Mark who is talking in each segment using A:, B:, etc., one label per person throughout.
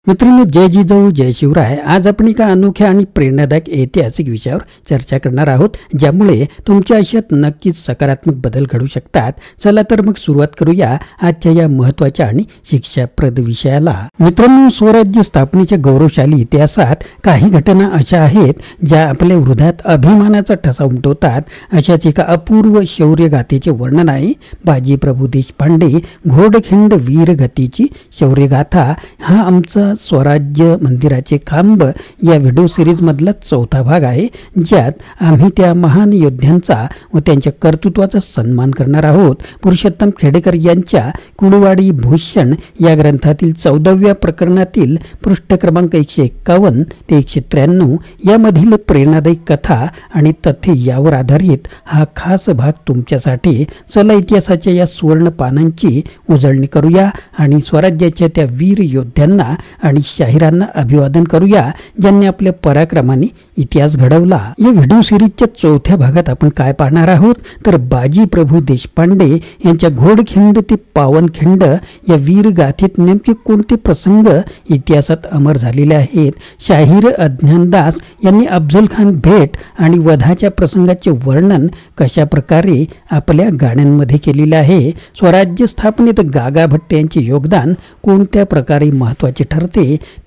A: मित्रांनो, जय जिजाऊ जय शिवराय. आज आपण एका अनोख्या आणि प्रेरणादायक ऐतिहासिक विषयावर चर्चा करणार आहोत, ज्यामुळे तुमच्या आयुष्यात नक्कीच सकारात्मक बदल घडू शकतात. चला तर मग सुरुवात करूया आजच्या या महत्त्वाच्या आणि शिक्षाप्रद विषयाला. मित्रांनो, स्वराज्य स्थापनेच्या गौरवशाली इतिहासात काही घटना अशा आहेत ज्या आपल्या हृदयात अभिमानाचा ठसा उमटवतात. अशाच एका अपूर्व शौर्यगाथेचे वर्णन आहे बाजीप्रभू देशपांडे घोडखिंड वीरगतीची शौर्यगाथा. हा आमचा स्वराज्य मंदिराचे खांब या व्हिडिओ सिरीज मधला चौथा भाग आहे, ज्यात आम्ही त्या महान योद्ध्यांचा व त्यांच्या कर्तृत्वाचा सन्मान करणार आहोत. पुरुषोत्तम खेडेकर यांच्या कुळवाडी भूषण या ग्रंथातील 14व्या प्रकरणातील पृष्ठ क्रमांक 151 ते 193 यामधील प्रेरणादायी कथा आणि तथ्य यावर आधारित हा खास भाग तुमच्यासाठी. चला इतिहासाच्या या सुवर्ण पानांची उजळणी करूया आणि स्वराज्याच्या त्या वीर योद्ध्यांना आणि शाहिरांना अभिवादन करूया, ज्यांनी आपल्या पराक्रमाने इतिहास घडवला. या व्हिडिओ सिरीजच्या चौथ्या भागात आपण काय पाहणार आहोत तर बाजीप्रभू देशपांडे यांच्या घोडखिंड ते पावनखिंड या वीर गाथेत नेमके कोणते प्रसंग इतिहासात अमर झालेले आहेत. शाहीर अज्ञानदास यांनी अफजल खान भेट आणि वधाच्या प्रसंगाचे वर्णन कशा प्रकारे आपल्या गाण्यांमध्ये केलेले आहे. स्वराज्य स्थापनेत गागा भट्ट यांचे योगदान कोणत्या प्रकारे महत्त्वाचे ठरते.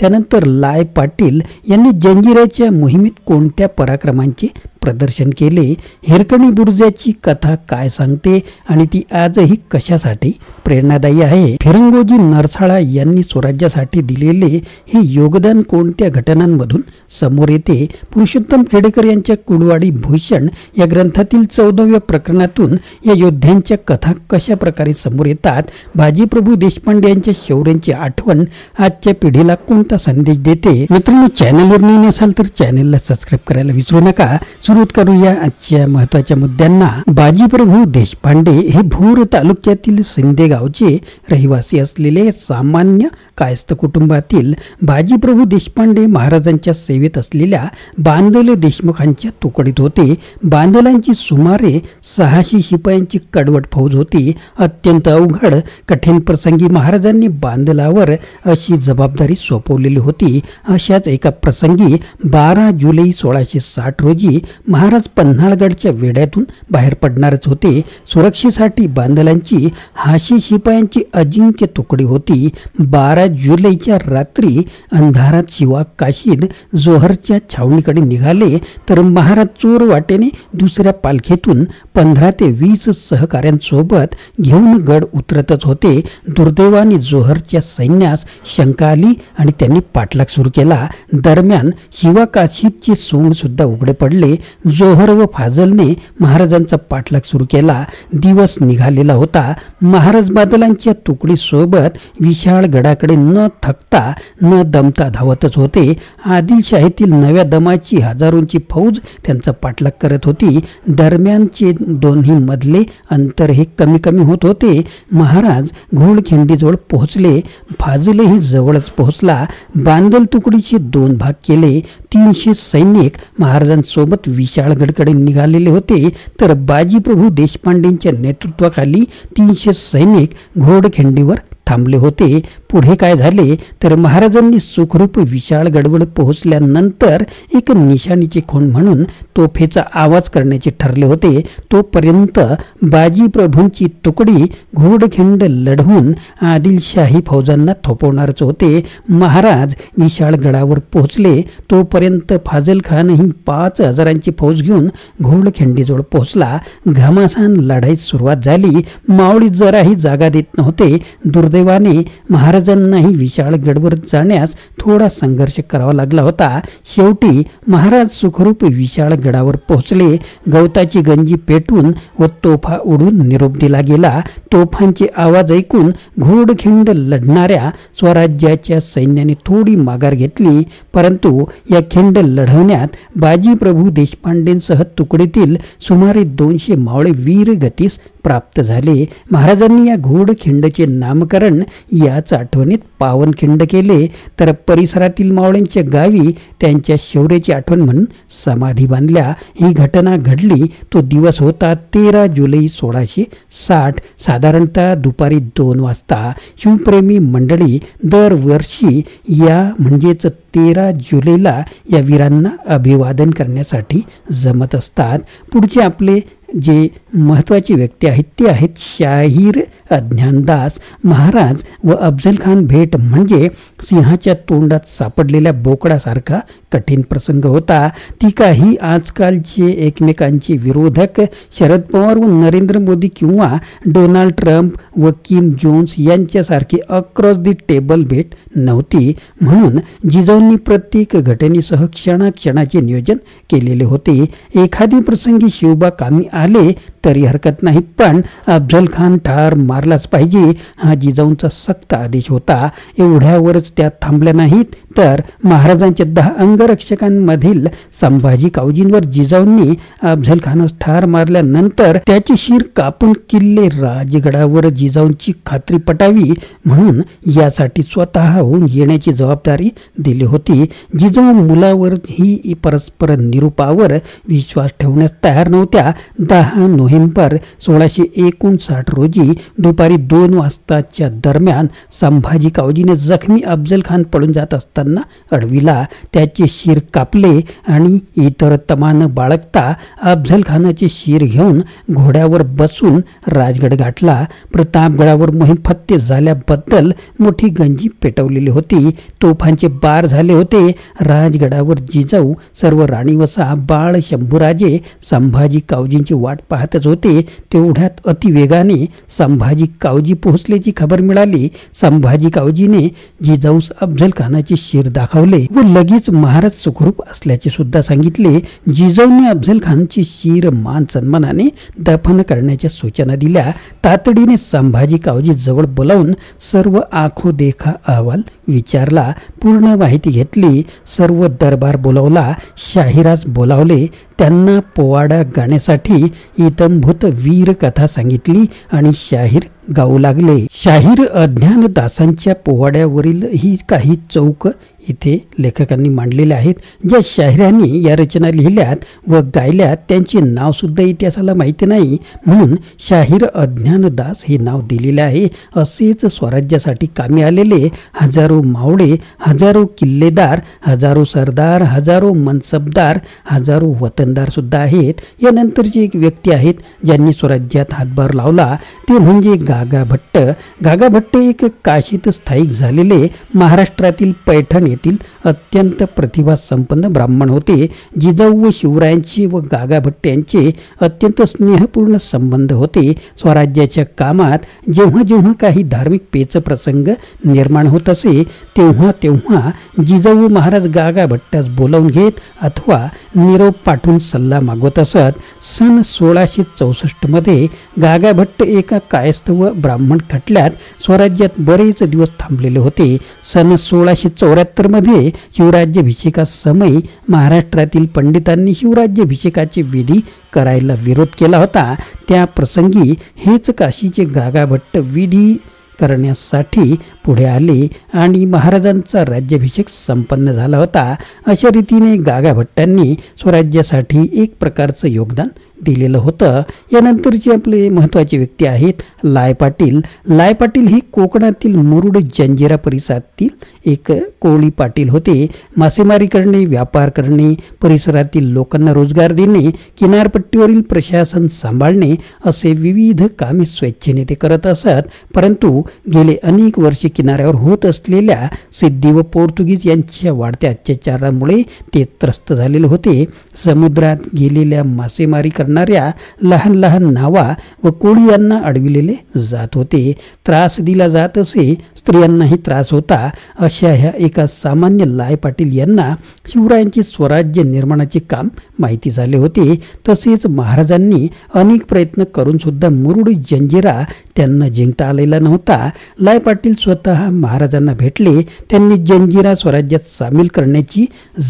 A: त्यानंतर लाय पाटील यांनी जंजिऱ्याच्या मोहिमेत कोणत्या पराक्रमांचे प्रदर्शन केले. हिरकणी बुरुजाची कथा काय सांगते आणि ती आजही कशासाठी प्रेरणादायी आहे. फिरंगोजी नरसाळा यांनी स्वराज्यासाठी दिलेले हे योगदान कोणत्या घटनांमधून समोर येते. पुरुषोत्तम खेडेकर यांच्या कुळवाडी भूषण या ग्रंथातील 14व्या प्रकरणातून या योद्ध्यांच्या कथा कशा प्रकारे समोर येतात. बाजीप्रभू देशपांडे यांच्या शौर्याची आठवण आजच्या पिढीला कोणता संदेश देते. मित्रांनो, चॅनलवर नवीन असाल तर चॅनलला सबस्क्राईब करायला विसरू नका. सुरुवात करूया आजच्या महत्त्वाच्या मुद्द्यांना. बाजीप्रभू देशपांडे हे भोर तालुक्यातील सिंदे गावचे रहिवासी असलेले सामान्य कायस्थ कुटुंबातील बाजीप्रभू देशपांडे महाराजांच्या सेवेत असलेल्या बांदल देशमुखांच्या तुकडीत होते. बांदलांची सुमारे 600 शिपायांची कडवट फौज होती. अत्यंत अवघड कठीण प्रसंगी महाराजांनी बांदलावर अशी जबाबदारी सोपवलेली होती. अशाच एका प्रसंगी 12 जुलै 1660 रोजी महाराज पन्हाळगडच्या वेढ्यातून बाहेर पडणारच होते. सुरक्षेसाठी बांदलांची 600 शिपायांची अजिंक्य तुकडी होती. 12 जुलैच्या रात्री अंधारात शिवा काशीद जोहरच्या छावणीकडे निघाले तर महाराज चोर वाटेने दुसऱ्या पालखीतून 15 ते 20 सहकाऱ्यांसोबत घेऊन गड उतरतच होते. दुर्दैवाने जोहरच्या सैन्यास शंका आली आणि त्यांनी पाठलाग सुरू केला. दरम्यान शिवा काशीदचे सोंग सुद्धा उघडे पडले. जोहर व फाजलने महाराजांचा पाठलाग सुरू केला. दिवस निघालेला होता. महाराज बादलांच्या तुकडीसोबत विशाळ गडाकडे न थकता न दमता धावतच होते. आदिलशाहीतील नव्या दमाची हजारोंची फौज त्यांचा पाठलाग करत होती. दरम्यानचे दोन्ही मधले अंतर हे कमी कमी होत होते. महाराज घोडखिंडीजवळ पोहोचले. फाजलही जवळच पोहोचला. बांदल तुकडीचे 2 भाग केले. 300 सैनिक महाराजांसोबत विशाळगडकडे निघालेले होते तर बाजीप्रभू देशपांडेंच्या नेतृत्वाखाली 300 सैनिक घोडखिंडीवर थांबले होते. पुढे काय झाले तर महाराजांनी सुखरूप विशाळगडवर पोहोचल्यानंतर एक निशाणीचे खूण म्हणून तोफेचा आवाज करण्याचे ठरले होते. तोपर्यंत बाजीप्रभूंची तुकडी घोडखिंड लढवून आदिलशाही फौजांना थोपवणारच होते. महाराज विशाळगडावर पोहोचले तोपर्यंत फाजल खानही 5000ची फौज घेऊन घोडखिंडीजवळ पोहोचला. घमासान लढाईत सुरुवात झाली. मावळी जराही जागा देत नव्हते. दुर्दैवाने महाराजांनाही विशाळगडवर जाण्यास थोडा संघर्ष करावा लागला होता. शेवटी महाराज सुखरूप विशाळगडावर पोहोचले. गवताची गंजी पेटून व तोफा उडून निरोप दिला गेला. तोफांचे आवाज ऐकून घोडखिंड लढणाऱ्या स्वराज्याच्या सैन्याने थोडी माघार घेतली, परंतु या खिंड लढवण्यात बाजीप्रभू देशपांडेंसह तुकडीतील सुमारे 200 मावळे वीर गतीस प्राप्त झाले. महाराजांनी या घोडखिंडचे नामकरण याच आठवणीत पावनखिंड केले, तर परिसरातील मावळ्यांच्या गावी त्यांच्या शौर्याची आठवण म्हणून समाधी बांधल्या. ही घटना घडली तो दिवस होता 13 जुलै 1660. साधारणतः दुपारी 2 वाजता. शिवप्रेमी मंडळी दरवर्षी या म्हणजेच 13 जुलैला या वीरांना अभिवादन करण्यासाठी जमत असतात. पुढचे आपले जे महत्त्वाची व्यक्ती आहेत ते आहेत शाहीर अज्ञानदास महाराज व अफझल खान. भेट म्हणजे सिंहाच्या तोंडात सापडलेल्या बोकडासारखा कठीण प्रसंग होता. ती काही आजकालचे एकमेकांचे विरोधक शरद पवार व नरेंद्र मोदी किंवा डोनाल्ड ट्रम्प व किम जोन्स यांच्यासारखी अक्रॉस दी टेबल भेट नव्हती. म्हणून जिजाऊंनी प्रत्येक घटनेसह क्षणाक्षणाचे नियोजन केलेले होते. एखादी प्रसंगी शिवबा कामी आले तरी हरकत नाही, पण अफझल खान ठार मारलाच पाहिजे हा जिजाऊंचा सक्त आदेश होता. एवढ्यावरच त्या थांबल्या नाहीत, तर महाराजांच्या 10 अंगरक्षकांमधील संभाजी कावजींवर जिजाऊंनी अफझल खानास ठार मारल्यानंतर त्याची शिर कापून किल्ले राजगडावर जिजाऊंची खात्री पटावी म्हणून यासाठी स्वतःहून येण्याची जबाबदारी दिली होती. जिजाऊ मुलावर ही परस्पर निरूपावर विश्वास ठेवण्यास तयार नव्हत्या. 10 नोव्हेंबर 1659 रोजी दुपारी 2 वाजताच्या दरम्यान संभाजी कावजीने जखमी अफझल खान पळून जात असताना अडविला. त्याचे शिर कापले आणि इतर तमान बाळगता अफझल खानाचे शिर घेऊन घोड्यावर बसून राजगड गाठला. प्रतापगडावर मोहीम फत्ते झाल्याबद्दल मोठी गंजी पेटवलेली होती. तोफांचे बार झाले होते. राजगडावर जिजाऊ, सर्व राणीवसा, बाळ, शंभूराजे संभाजी कावजींची वाट पाहतच होते. तेवढ्यात अतिवेगाने संभाजी कावजी पोहोचल्याची खबर मिळाली. संभाजी कावजीने जिजाऊस अफझल खानाचे शिर दाखवले व लगेच महाराज सुखरूप असल्याचे सुद्धा सांगितले. जिजाऊंनी अफझल खानचे शिर मान सन्मानाने दफन करण्याच्या सूचना दिल्या. तातडीने संभाजी कावजी जवळ बोलावून सर्व आखो देखा अहवाल विचारला. पूर्ण माहिती घेतली. सर्व दरबार बोलावला. शाहिरास बोलावले. त्यांना पोवाडा गाण्यासाठी इतंभूत वीर कथा सांगितली आणि शाहीर गाऊ लागले. शाहीर अज्ञानदासांच्या पोवाड्यावरील ही काही चौक इथे लेखकांनी मांडलेले आहेत. ज्या शाहिरांनी या रचना लिहिल्यात व गायल्यात त्यांचे नाव सुद्धा इतिहासाला माहिती नाही, म्हणून शाहीर अज्ञानदास हे नाव दिलेले आहे. असेच स्वराज्यासाठी कामी आलेले हजारो मावळे, हजारो किल्लेदार, हजारो सरदार, हजारो मनसबदार, हजारो वतनदार सुद्धा आहेत. यानंतरची एक व्यक्ती आहेत ज्यांनी स्वराज्यात हातभार लावला, ते म्हणजे गागा भट्ट. गागा भट्ट एक काशीत स्थायिक झालेले महाराष्ट्रातील पैठण येथील अत्यंत प्रतिभा संपन्न ब्राह्मण होते. जिजाऊ व शिवरायांचे व गागा भट्ट यांचे अत्यंत स्नेहपूर्ण संबंध होते. स्वराज्याच्या कामात जेव्हा जेव्हा काही धार्मिक पेच प्रसंग निर्माण होत असे तेव्हा तेव्हा जिजाऊ महाराज गागा भट्टास बोलावून घेत अथवा निरोप पाठवून सल्ला मागवत असत. सन 1664 मध्ये गागा भट्ट एका कायस्थव ब्राह्मण खटल्यात स्वराज्यात बरेच दिवस थांबलेले होते. सन 1674 मध्ये शिवराज्याभिषेकासमयी महाराष्ट्रातील पंडितांनी शिवराज्याभिषेकाचे विधी करायला विरोध केला होता. त्या प्रसंगी हेच काशीचे गागा भट्ट विधी करण्यासाठी पुढे आले आणि महाराजांचा राज्याभिषेक संपन्न झाला होता. अशा रीतीने गागा भट्टांनी स्वराज्यासाठी एक प्रकारचं योगदान दिलेलं होतं. यानंतरचे आपले महत्त्वाचे व्यक्ती आहेत लाय पाटील. लाय पाटील हे कोकणातील मुरुड जंजिरा परिसरातील एक कोळी पाटील होते. मासेमारी करणे, व्यापार करणे, परिसरातील लोकांना रोजगार देणे, किनारपट्टीवरील प्रशासन सांभाळणे असे विविध कामे स्वेच्छेने ते करत असत. परंतु गेले अनेक वर्षे किनाऱ्यावर होत असलेल्या सिद्धी व पोर्तुगीज यांच्या वाढत्या अत्याचारामुळे ते त्रस्त झालेले होते. समुद्रात गेलेल्या मासेमारी करणाऱ्या लहान लहान नावा व कोळी यांना अडविलेले जात होते. त्रास दिला जात असे, स्त्रियांनाही त्रास होता. अशा ह्या एका सामान्य लाय पाटील यांना शिवरायांचे स्वराज्य निर्माणाचे काम माहिती झाले होते. तसेच महाराजांनी अनेक प्रयत्न करून सुद्धा मुरुड जंजिरा त्यांना जिंकता आलेला नव्हता. लाय पाटील स्वतः महाराजांना भेटले. त्यांनी जंजिरा स्वराज्यात सामील करण्याची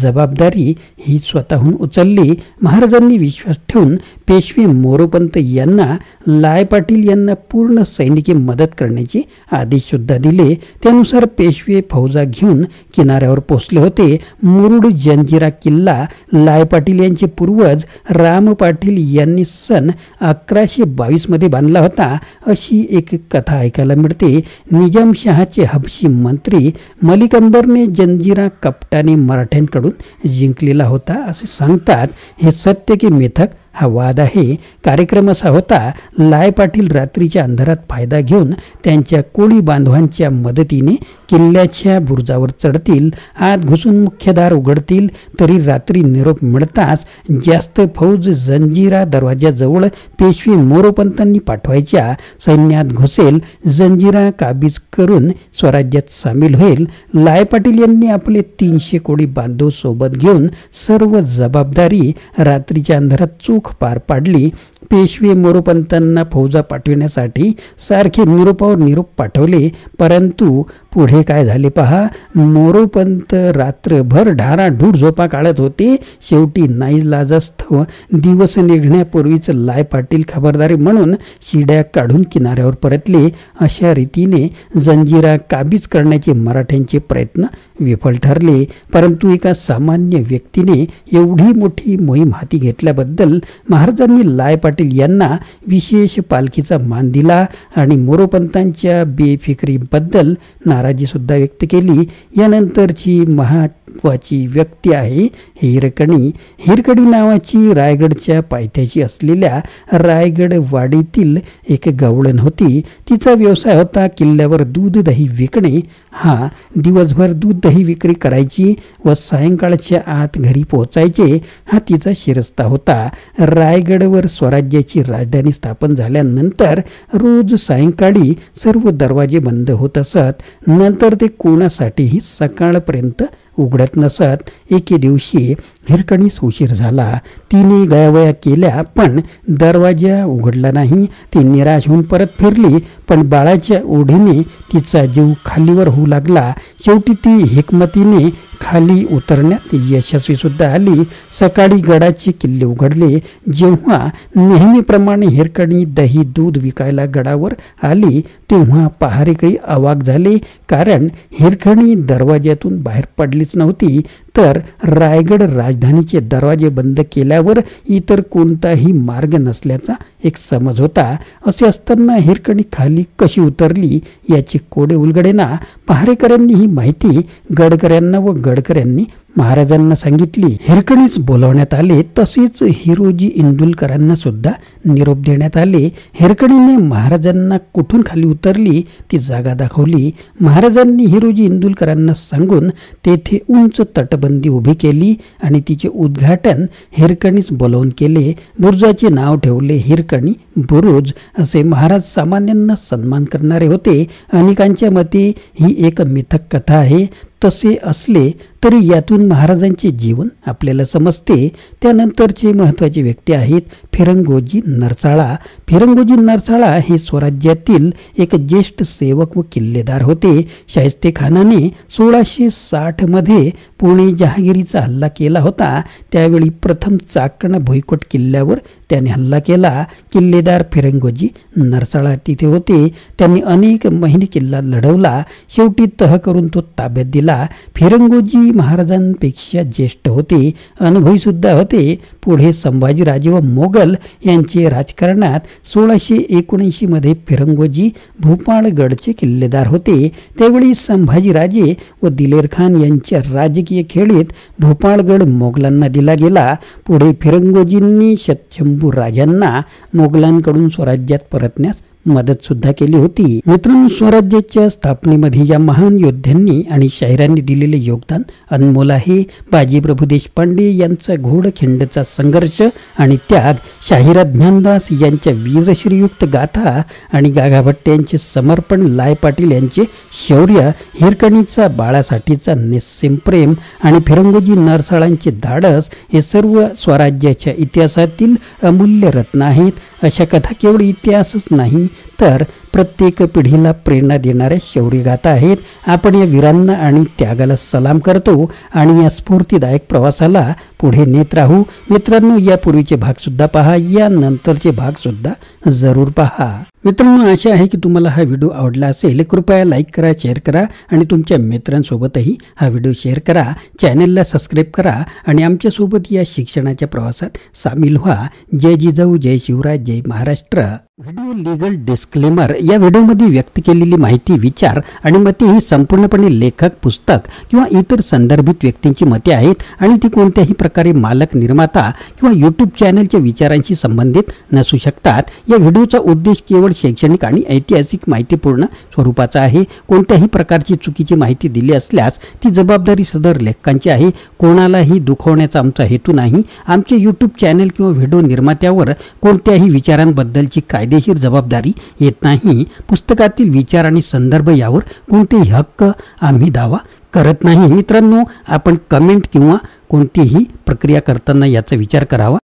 A: जबाबदारी ही स्वतःहून उचलली. महाराजांनी विश्वास ठेवून पेशवे मोरोपंत यांना लाय पाटील यांना पूर्ण सैनिकी मदत करण्याचे आदेश सुद्धा दिले. त्यानुसार पेशवे फौजा घेऊन किनाऱ्यावर पोहोचले होते. मुरुड जंजिरा किल्ला लाय पाटील यांचे पूर्वज राम पाटील यांनी सन 1122 मध्ये बांधला होता, अशी एक कथा ऐकायला मिळते. निजामशहाचे हबशी मंत्री मलिक अंबरने जंजिरा कपटाने मराठ्यांकडून जिंकलेला होता असे सांगतात. हे सत्य की मिथक हा वाद आहे. कार्यक्रम असा होता, लाय पाटील रात्रीच्या अंधारात फायदा घेऊन त्यांच्या कोळी बांधवांच्या मदतीने किल्ल्याच्या बुरुजावर चढतील, आत घुसून मुख्य दार उघडतील. तरी रात्री निरोप मिळताच जास्त फौज जंजिरा दरवाजाजवळ पेशवे मोरोपंतांनी पाठवायच्या. सैन्यात घुसेल, जंजिरा काबीज करून स्वराज्यात सामील होईल. लाय पाटील यांनी आपले 300 कोळी बांधव सोबत घेऊन सर्व जबाबदारी रात्रीच्या अंधारात चूक पार पाडली. पेशवे मोरोपंतांना फौजा पाठविण्यासाठी सारखे निरोपावर निरोप पाठवले, परंतु पुढे काय झाले पहा. मोरोपंत रात्रभर ढाराढूर झोपा काढत होते. शेवटी नाईलाजास्तव दिवस निघण्यापूर्वीच लाय पाटील खबरदारी म्हणून शिड्या काढून किनाऱ्यावर परतले. अशा रीतीने जंजिरा काबीज करण्याचे मराठ्यांचे प्रयत्न विफल ठरले. परंतु एका सामान्य व्यक्तीने एवढी मोठी मोहीम हाती घेतल्याबद्दल महाराजांनी लाय पाटील यांना विशेष पालखीचा मान दिला आणि मोरोपंतांच्या बेफिक्रीबद्दल नाराजी सुद्धा व्यक्त केली. यानंतरची महत्वाची व्यक्ती आहे हिरकणी. हिरकणी नावाची रायगडच्या पायथ्याशी असलेल्या रायगड वाडीतील एक गवळण होती. तिचा व्यवसाय होता किल्ल्यावर दूध दही विकणे. हा दिवसभर दूध दही विक्री करायची व सायंकाळच्या आत घरी पोहोचायचे, हा तिचा शिरस्ता होता. रायगडवर स्वराज्याची राजधानी स्थापन झाल्यानंतर रोज सायंकाळी सर्व दरवाजे बंद होत असत. नंतर ते कोणासाठीही सकाळपर्यंत उघडत नसत. एके दिवशी हिरकणीस उशीर झाला. तिने गयावया केल्या पण दरवाजा उघडला नाही. ती निराश होऊन परत फिरली, पण बाळाच्या ओढीने तिचा जीव खालीवर होऊ लागला. शेवटी ती हिकमतीने खाली उतरण्यात यशस्वी सुद्धा आली. सकाळी गडाचे किल्ले उघडले. जेव्हा नेहमीप्रमाणे हिरकणी दही दूध विकायला गडावर आली तेव्हा पहारेकरी अवाक झाले, कारण हिरकणी दरवाज्यातून बाहेर पडलीच नव्हती. तर रायगड राजधानीचे दरवाजे बंद केल्यावर इतर कोणताही मार्ग नसल्याचा एक समज होता. असे असताना हिरकणी खाली कशी उतरली याची कोडे उलगडेना. पहारेकऱ्यांनी ही माहिती गडकऱ्यांना व गडकऱ्यांनी महाराजांना सांगितली. हिरकणीस बोलावण्यात आले. तसेच हिरोजी इंदुलकरांना सुद्धा निरोप देण्यात आले. हिरकणीने महाराजांना कुठून खाली उतरली ती जागा दाखवली. महाराजांनी हिरोजी इंदुलकरांना सांगून तेथे उंच तटबंदी उभी केली आणि तिचे उद्घाटन हिरकणीस बोलावून केले. बुरुजाचे नाव ठेवले हिरकणी बुरुज असे. महाराज सामान्यांना सन्मान करणारे होते. अनेकांच्या मते ही एक मिथक कथा आहे. तसे असले तरी यातून महाराजांचे जीवन आपल्याला समजते. त्यानंतरचे महत्त्वाचे व्यक्ती आहेत फिरंगोजी नरसाळा. फिरंगोजी नरसाळा हे स्वराज्यातील एक ज्येष्ठ सेवक व किल्लेदार होते. शाहिस्तेखानाने 1660 मध्ये पुणे जहागिरीचा हल्ला केला होता. त्यावेळी प्रथम चाकण भुईकोट किल्ल्यावर त्याने हल्ला केला. किल्लेदार फिरंगोजी नरसाळा तिथे होते. त्यांनी अनेक महिने किल्ला लढवला. शेवटी तह करून तो ताब्यात दिला. फिरंगोजी महाराजांपेक्षा ज्येष्ठ होते, अनुभवी सुद्धा होते. पुढे संभाजीराजे व मोगल यांचे राजकारणात 1679 मध्ये फिरंगोजी भूपाळगडचे किल्लेदार होते. त्यावेळी संभाजीराजे व दिलेर खान यांच्या राजकीय खेळीत भूपाळगड मोगलांना दिला गेला. पुढे फिरंगोजींनी शंभू राजांना मोगलांकडून स्वराज्यात परतण्यास मदत सुद्धा केली होती. मित्रांनो, स्वराज्याच्या स्थापनेमध्ये या महान योद्ध्यांनी आणि शाहिरांनी दिलेले योगदान अनमोल आहे. बाजी प्रभू देशपांडे यांचा घोडखिंडचा संघर्ष आणि त्याग, शाहिरात ज्ञानदास यांच्या वीरश्रीयुक्त गाथा आणि गागाभट्ट यांचे समर्पण, लाय पाटील यांचे शौर्य, हिरकणीचा बाळासाठीचा निस्सीम प्रेम आणि फिरंगोजी नरसाळांचे धाडस हे सर्व स्वराज्याच्या इतिहासातील अमूल्य रत्न आहेत. अशा कथा केवळ इतिहासच नाही तर प्रत्येक पिढीला प्रेरणा देणाऱ्या शौर्यगाथा आहेत. आपण या वीरांना आणि त्यागाला सलाम करतो आणि या स्फूर्तिदायक प्रवासाला पुढे नेत राहू. मित्रांनो, यापूर्वीचे भाग सुद्धा पहा, या नंतरचे भाग सुद्धा जरूर पहा. मित्रांनो, आशा आहे की तुम्हाला हा व्हिडिओ आवडला असेल. कृपया लाईक करा, शेअर करा आणि तुमच्या मित्रांसोबतही हा व्हिडिओ शेअर करा. चॅनलला सबस्क्राईब करा आणि आमच्यासोबत या शिक्षणाच्या प्रवासात सामील व्हा. जय जिजाऊ, जय शिवराय, जय महाराष्ट्र. Video legal disclaimer. या व्हिडिओमध्ये व्यक्त केलेली माहिती, विचार आणि मते ही संपूर्णपणे लेखक, पुस्तक किंवा इतर संदर्भित व्यक्तींची मते आहेत आणि ती कोणत्याही प्रकारे मालक, निर्माता किंवा यूट्यूब चॅनलच्या विचारांशी संबंधित नसू शकतात. या व्हिडिओचा उद्देश केवळ शैक्षणिक आणि ऐतिहासिक माहितीपूर्ण स्वरूपाचा आहे. कोणत्याही प्रकारची चुकीची माहिती दिली असल्यास ती जबाबदारी सदर लेखकांची आहे. कोणालाही दुखवण्याचा आमचा हेतू नाही. आमचे यूट्यूब चॅनल किंवा व्हिडिओ निर्मात्यावर कोणत्याही विचारांबद्दलची कायदेशीर जबाबदारी येत नाही. पुस्तकातील विचार आणि संदर्भ यावर कोणतेही हक्क आम्ही दावा करत नाही. मित्रांनो, आपण कमेंट किंवा कोणतीही प्रक्रिया करताना याचा विचार करावा.